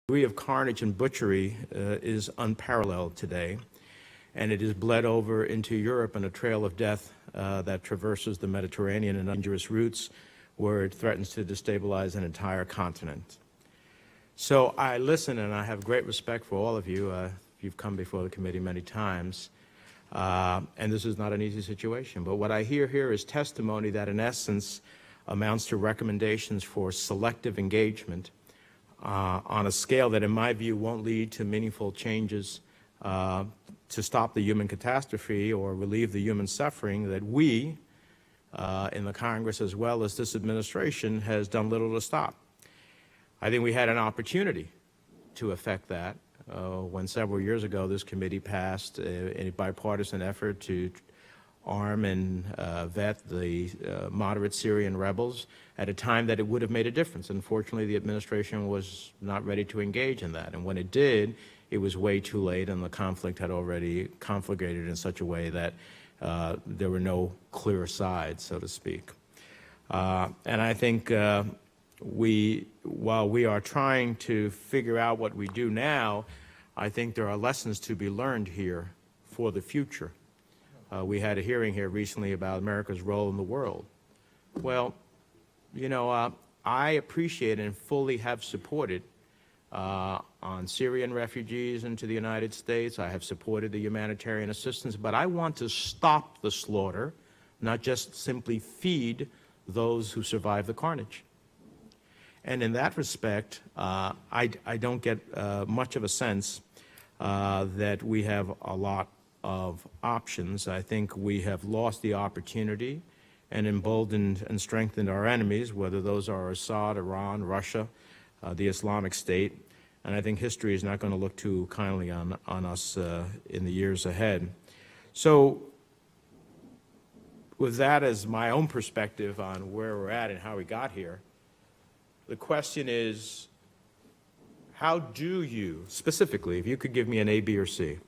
degree of carnage and butchery is unparalleled today, and it is bled over into Europe in a trail of death that traverses the Mediterranean and dangerous routes where it threatens to destabilize an entire continent. So I listen, and I have great respect for all of you. You've come before the committee many times, and this is not an easy situation. But what I hear here is testimony that, in essence, amounts to recommendations for selective engagement on a scale that, in my view, won't lead to meaningful changes to stop the human catastrophe or relieve the human suffering that we in the Congress, as well as this administration, has done little to stop. I think we had an opportunity to effect that when several years ago this committee passed a bipartisan effort to arm and vet the moderate Syrian rebels at a time that it would have made a difference. Unfortunately, the administration was not ready to engage in that. And when it did, it was way too late, and the conflict had already conflagrated in such a way that there were no clear sides, so to speak. And I think while we are trying to figure out what we do now, I think there are lessons to be learned here for the future. We had a hearing here recently about America's role in the world. Well, you know, I appreciate and fully have supported on Syrian refugees into the United States. I have supported the humanitarian assistance, but I want to stop the slaughter, not just simply feed those who survive the carnage. And in that respect, I don't get much of a sense that we have a lot of options. I think we have lost the opportunity and emboldened and strengthened our enemies, whether those are Assad, Iran, Russia, the Islamic State. And I think history is not going to look too kindly on us in the years ahead. So with that as my own perspective on where we're at and how we got here, the question is, how do you, specifically, if you could give me an A, B, or C,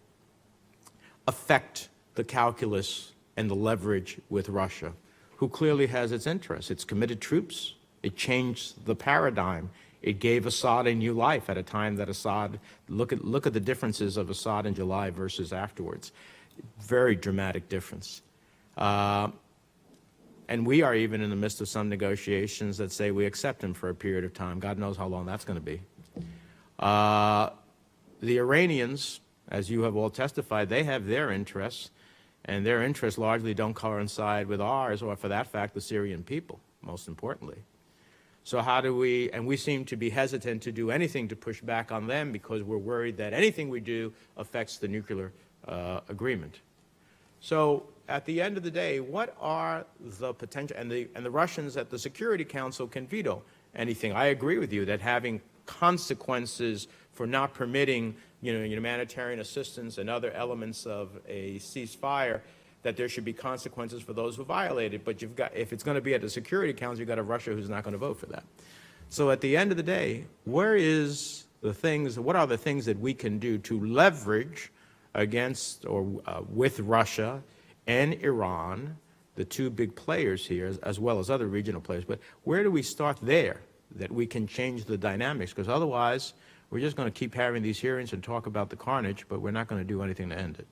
affect the calculus and the leverage with Russia, who clearly has its interests? It's committed troops. It changed the paradigm. It gave Assad a new life at a time that Assad, look at the differences of Assad in July versus afterwards. Very dramatic difference. And we are even in the midst of some negotiations that say we accept him for a period of time. God knows how long that's going to be. The Iranians, as you have all testified, they have their interests, and their interests largely don't coincide with ours, or for that fact, the Syrian people, most importantly. So how do we, and we seem to be hesitant to do anything to push back on them because we're worried that anything we do affects the nuclear agreement. So at the end of the day, what are the potential, and the Russians at the Security Council can veto anything. I agree with you that having consequences for not permitting, humanitarian assistance and other elements of a ceasefire, that there should be consequences for those who violate it. But if it's going to be at the Security Council, you've got a Russia who's not going to vote for that. So at the end of the day, what are the things that we can do to leverage against or with Russia and Iran, the two big players here, as well as other regional players? But where do we start there that we can change the dynamics? Because otherwise, we're just going to keep having these hearings and talk about the carnage, but we're not going to do anything to end it.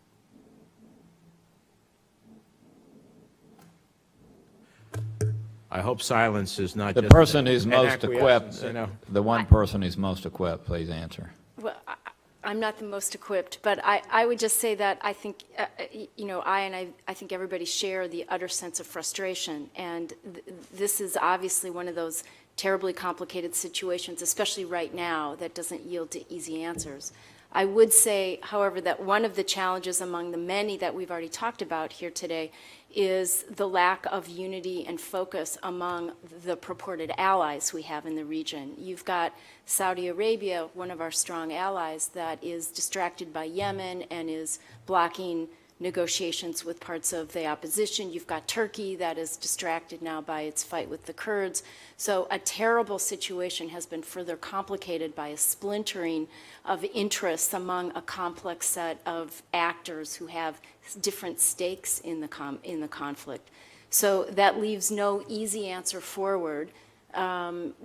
I hope silence is not just the person who's most equipped. The one person who's most equipped, please answer. Well, I'm not the most equipped, but I would just say that I think, I think everybody share the utter sense of frustration, and this is obviously one of those terribly complicated situations, especially right now, that doesn't yield to easy answers. I would say, however, that one of the challenges among the many that we've already talked about here today is the lack of unity and focus among the purported allies we have in the region. You've got Saudi Arabia, one of our strong allies, that is distracted by Yemen and is blocking negotiations with parts of the opposition. You've got Turkey that is distracted now by its fight with the Kurds. So a terrible situation has been further complicated by a splintering of interests among a complex set of actors who have different stakes in the conflict. So that leaves no easy answer forward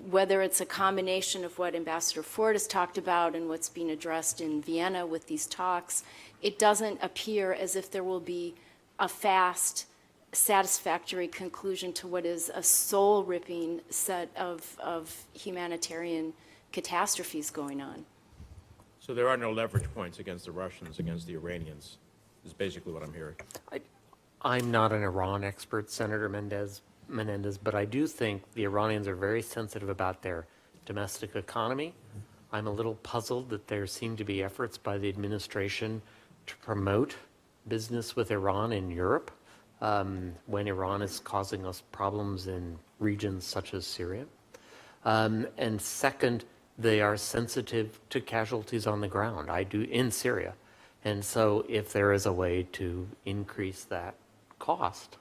whether it's a combination of what Ambassador Ford has talked about and what's being addressed in Vienna with these talks, it doesn't appear as if there will be a fast, satisfactory conclusion to what is a soul-ripping set of humanitarian catastrophes going on. So there are no leverage points against the Russians, against the Iranians, is basically what I'm hearing. I'm not an Iran expert, Senator Menendez, but I do think the Iranians are very sensitive about their domestic economy. I'm a little puzzled that there seem to be efforts by the administration to promote business with Iran in Europe when Iran is causing us problems in regions such as Syria. And second, they are sensitive to casualties on the ground. I do in Syria. And so if there is a way to increase that cost,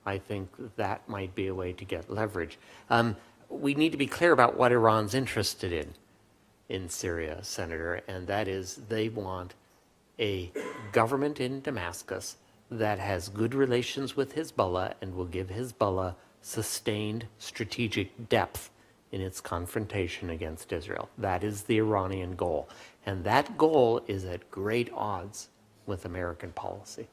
I think that might be a way to get leverage. We need to be clear about what Iran's interested in Syria, Senator, and that is they want a government in Damascus that has good relations with Hezbollah and will give Hezbollah sustained strategic depth in its confrontation against Israel. That is the Iranian goal. And that goal is at great odds with American policy.